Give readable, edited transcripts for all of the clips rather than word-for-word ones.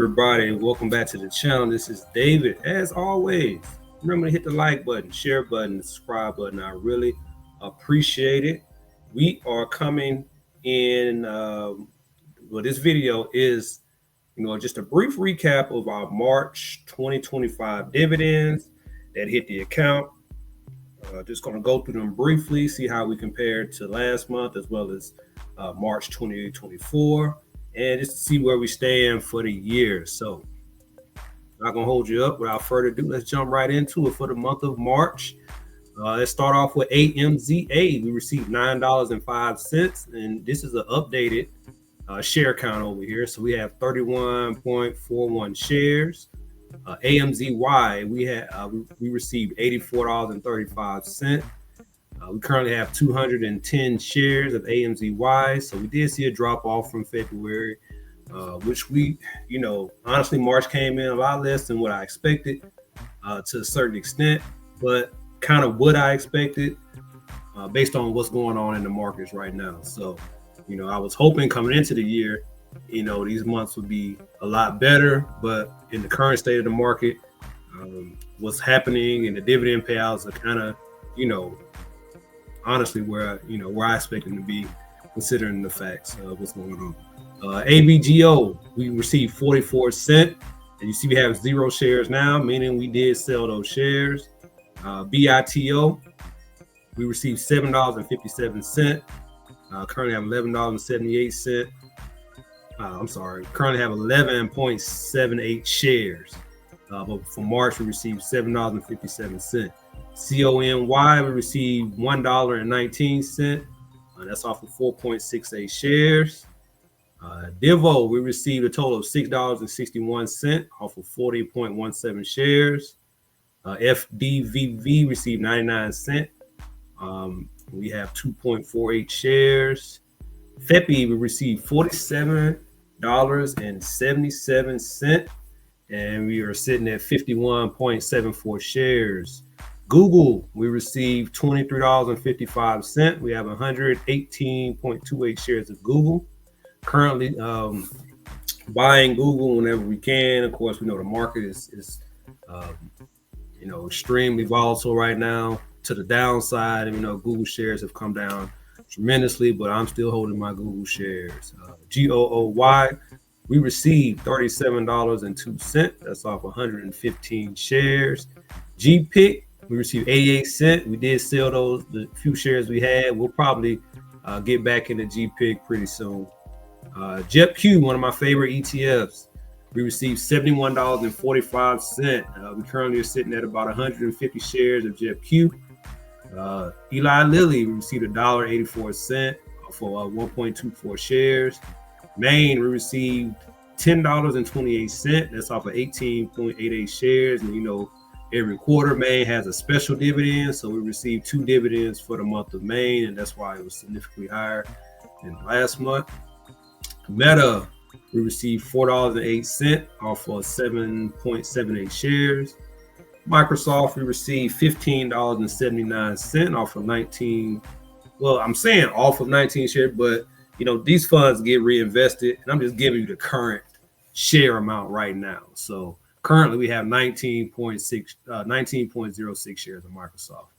everybody, and welcome back to the channel. This is David. As always, remember to hit the like button, share button, subscribe button. I really appreciate it. We are coming in. This video is, just a brief recap of our March 2025 dividends that hit the account. Just going to go through them briefly, see how we compare to last month as well as March 2024. And just to see where we stand for the year. So not gonna hold you up. Without further ado, let's jump right into it for the month of March. Let's start off with AMZA. We received $9.05, and this is an updated share count over here. So we have 31.41 shares. AMZY, we received $84.35. We currently have 210 shares of AMZY. So we did see a drop off from February, which honestly, March came in a lot less than what I expected to a certain extent, but kind of what I expected based on what's going on in the markets right now. So, I was hoping coming into the year, these months would be a lot better, but in the current state of the market, what's happening and the dividend payouts are kind of, honestly where I expect them to be, considering the facts of what's going on. ABGO, we received 44 cents, and you see we have 0 shares now, meaning we did sell those shares. BITO, we received $7.57. Currently have $11.78. Currently have 11.78 shares. But for March, we received $7.57. CONY, we received $1.19. That's off of 4.68 shares. Divo, we received a total of $6.61 off of 40.17 shares. FDVV received 99 cents. We have 2.48 shares. FEPI, we received $47.77, and we are sitting at 51.74 shares. Google, we received $23.55. We have 118.28 shares of Google. Currently buying Google whenever we can. Of course, we know the market is extremely volatile right now to the downside. And, Google shares have come down tremendously, but I'm still holding my Google shares. GOOY, we received $37.02. That's off 115 shares. GPIC, we received 88 cents. We did sell the few shares we had. We'll probably get back into GPIC pretty soon. JEPQ, one of my favorite ETFs, we received $71.45. We currently are sitting at about 150 shares of JEPQ. Eli Lilly, we received $1.84 for 1.24 shares. Maine, we received $10.28. That's off of 18.88 shares. And every quarter Maine has a special dividend, so we received 2 dividends for the month of Maine, and that's why it was significantly higher than last month. Meta, we received $4.08 off of 7.78 shares. Microsoft, we received $15.79 off of 19. Well, I'm saying off of 19 shares, but these funds get reinvested, and I'm just giving you the current share amount right now. So currently we have 19.06 shares of Microsoft.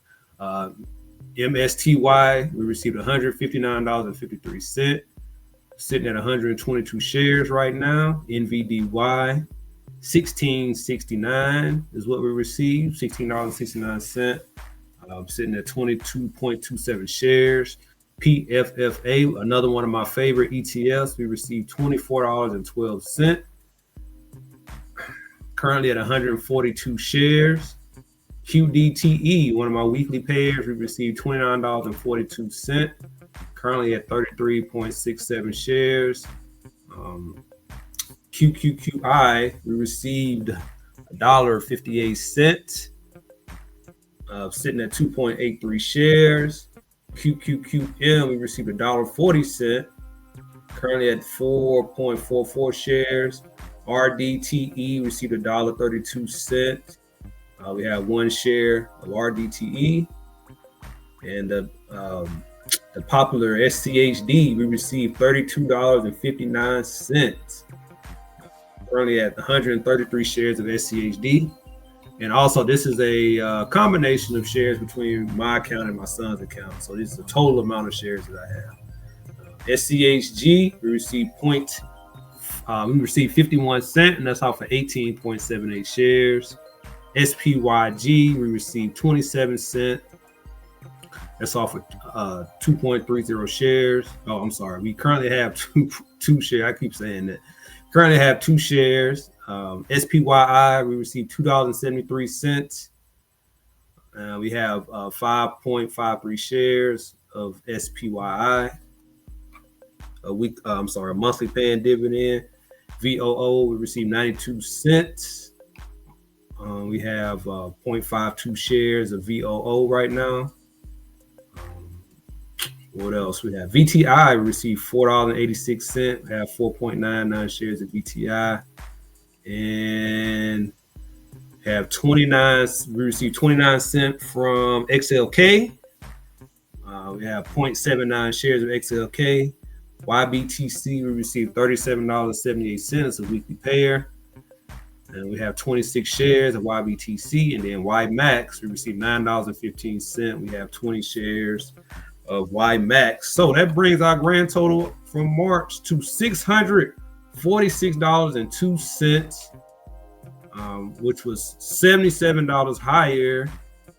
MSTY, we received $159.53. Sitting at 122 shares right now. NVDY, $16.69 is what we received, $16.69. Sitting at 22.27 shares. PFFA, another one of my favorite ETFs, we received $24.12. Currently at 142 shares. QDTE, one of my weekly payers, we received $29.42. Currently at 33.67 shares. QQQI, we received $1.58, sitting at 2.83 shares. QQQM, we received $1.40, currently at 4.44 shares. RDTE received $1.32. We have 1 share of RDTE, and the popular SCHD, we received $32.59. currently at 133 shares of SCHD. And also, this is a combination of shares between my account and my son's account. So this is the total amount of shares that I have. SCHG, we received 51 cents, and that's off of 18.78 shares. SPYG, we received 27 cents. That's off of 2.30 shares. Oh, I'm sorry. We currently have two shares. I keep saying that. Currently have 2 shares. SPYI, we received $2.73. We have 5.53 shares of SPYI. A monthly paying dividend. VOO, we received 92 cents. We have 0.52 shares of VOO right now. What else? We have VTI, we received $4.86. We have 4.99 shares of VTI. And have 29, we received 29 cents from XLK. We have 0.79 shares of XLK. YBTC, we received $37.78, a weekly payer. And we have 26 shares of YBTC. And then YMAX, we received $9.15. We have 20 shares of YMAX. So that brings our grand total from March to $646.02, which was $77 higher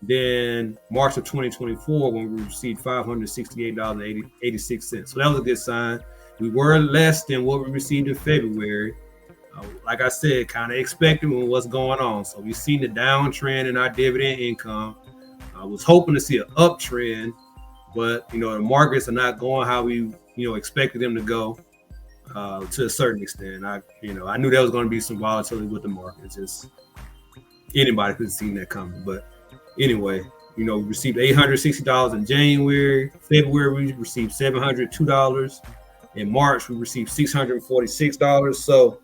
than March of 2024 when we received $568.86. So that was a good sign. We were less than what we received in February. Like I said, kind of expecting what's going on. So we've seen the downtrend in our dividend income. I was hoping to see an uptrend, but the markets are not going how we expected them to go to a certain extent. I knew there was going to be some volatility with the markets. Just anybody could have seen that coming. But anyway, we received $860 in January. February we received $702. In March we received $646. So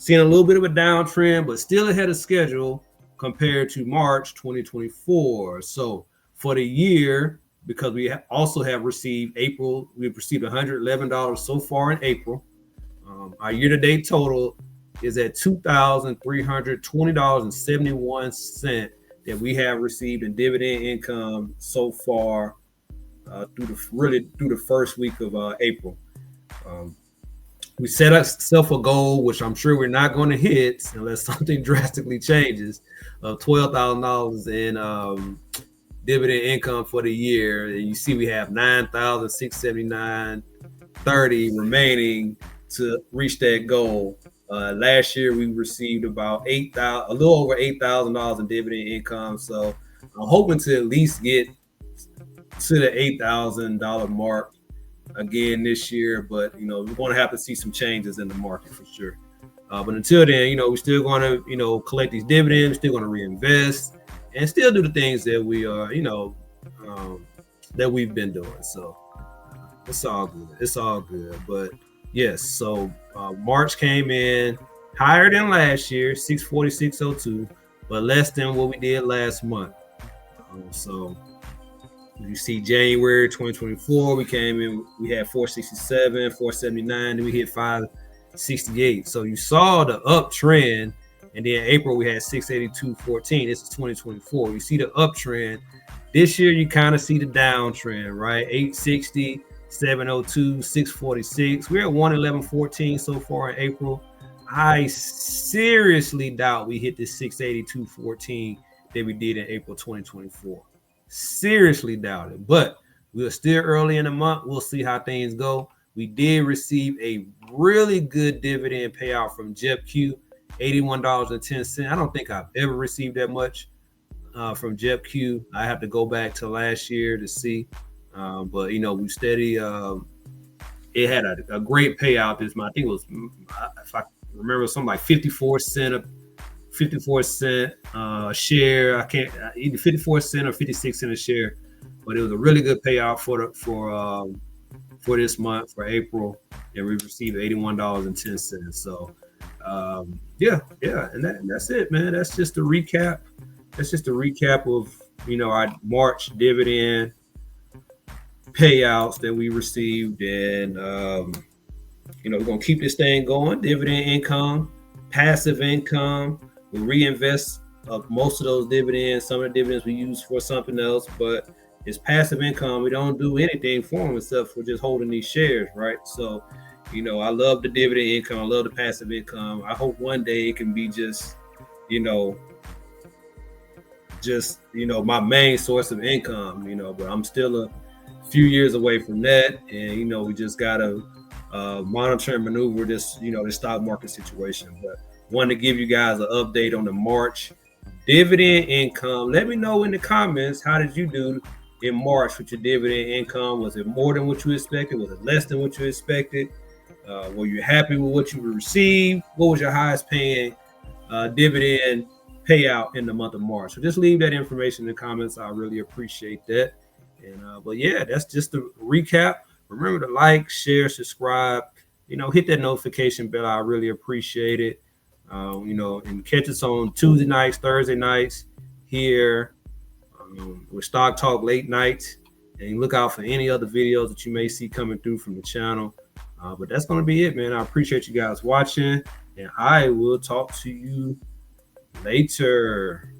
seeing a little bit of a downtrend, but still ahead of schedule compared to March 2024. So for the year, because we also have received April, we've received $111 so far in April. Our year-to-date total is at $2,320.71 that we have received in dividend income so far through the first week of April. We set ourselves a goal, which I'm sure we're not going to hit unless something drastically changes, of $12,000 in dividend income for the year. And you see we have $9,679.30 remaining to reach that goal. Last year we received about a little over $8,000 in dividend income. So I'm hoping to at least get to the $8,000 mark again this year, but we're going to have to see some changes in the market for sure. But until then, we're still going to collect these dividends, still going to reinvest, and still do the things that we are that we've been doing. So it's all good. But yes, so March came in higher than last year, 646.02, but less than what we did last month. So you see January 2024, we came in, we had 467, 479, then we hit 568. So you saw the uptrend, and then April we had 682.14. This is 2024. You see the uptrend. This year you kind of see the downtrend, right? 860, 702, 646. We're at 111.14 so far in April. I seriously doubt we hit this 682.14 that we did in April 2024. Seriously doubt it, but we're still early in the month. We'll see how things go. We did receive a really good dividend payout from JEPQ, $81.10. I don't think I've ever received that much from JEPQ. I have to go back to last year to see, but we steady. It had a great payout this month. I think it was, if I remember, something like 54 cent a share. I can't either 54 cent or 56 cent a share, but it was a really good payout for this month, for April, and we received $81.10. So yeah, and that's it, man. That's just a recap. That's just a recap of our March dividend payouts that we received, and we're gonna keep this thing going. Dividend income passive income. We reinvest most of those dividends. Some of the dividends we use for something else, but it's passive income. We don't do anything for them except for just holding these shares, right? So, I love the dividend income. I love the passive income. I hope one day it can be you know, my main source of income. But I'm still a few years away from that, and we just gotta monitor and maneuver this stock market situation. But wanted to give you guys an update on the March dividend income. Let me know in the comments, how did you do in March with your dividend income? Was it more than what you expected? Was it less than what you expected? Were you happy with what you received? What was your highest paying dividend payout in the month of March? So just leave that information in the comments. I really appreciate that. And but yeah, that's just a recap. Remember to like, share, subscribe. Hit that notification bell. I really appreciate it. And catch us on Tuesday nights, Thursday nights here with Stock Talk late nights. And look out for any other videos that you may see coming through from the channel. But that's going to be it, man. I appreciate you guys watching, and I will talk to you later.